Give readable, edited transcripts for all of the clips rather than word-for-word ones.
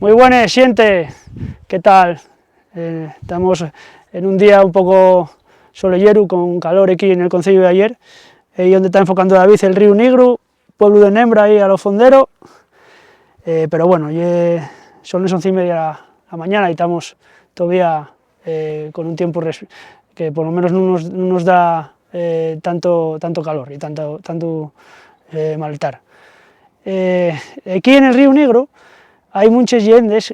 Muy buenas, xente, ¿qué tal? Estamos en un día un poco solellero, con calor aquí en el concello de Aller, donde está enfocando David el río Negro, pueblo de Nembra ahí a los fonderos, pero bueno, son las 11:30 de la mañana y estamos todavía con un tiempo que por lo menos no nos da tanto calor y tanto malestar. Aquí en el río Negro hay muchas leyendas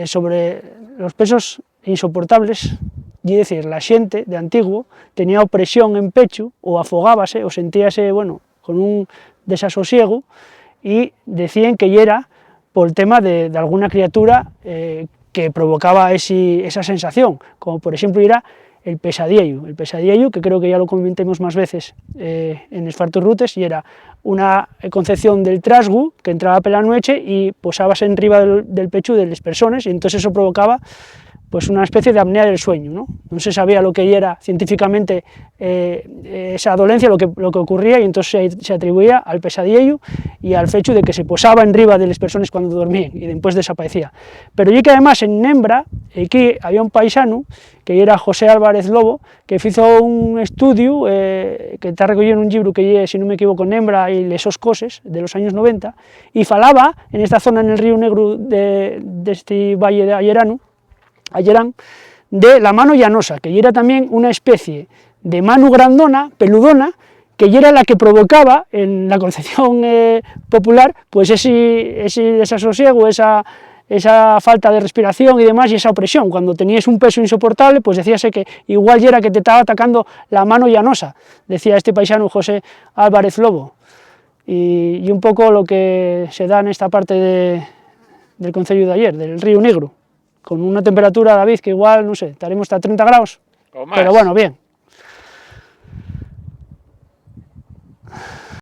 sobre los pesos insoportables, y decir, la xente de antiguo tenía opresión en pecho, o afogábase, o sentíase, bueno, con un desasosiego, y decían que era por el tema de alguna criatura que provocaba esa sensación, como por ejemplo era el pesadillo, que creo que ya lo comentemos más veces en los fartos rutes, y era una concepción del trasgu que entraba por la noche y posábase en riba del pecho de las personas, y entonces eso provocaba pues una especie de apnea del sueño, ¿no? No se sabía lo que era científicamente esa dolencia, lo que ocurría, y entonces se atribuía al pesadillo y al hecho de que se posaba en riba de las personas cuando dormían y después desaparecía. Pero y que además en Nembra, aquí había un paisano, que era José Álvarez Lobo, que hizo un estudio que está recogido en un libro que, si no me equivoco, Nembra y lesos coses, de los años 90, y falaba en esta zona, en el río Negro de este valle de Allerán, de la mano llanosa, que era también una especie de mano grandona, peludona, que era la que provocaba en la concepción popular pues ese desasosiego, esa falta de respiración y demás, y esa opresión. Cuando tenías un peso insoportable, pues decíase que igual era que te estaba atacando la mano llanosa, decía este paisano José Álvarez Lobo, y un poco lo que se da en esta parte del concello de Aller, del río Negro, con una temperatura, David, que igual, no sé, estaremos hasta 30 grados, pero bueno, bien.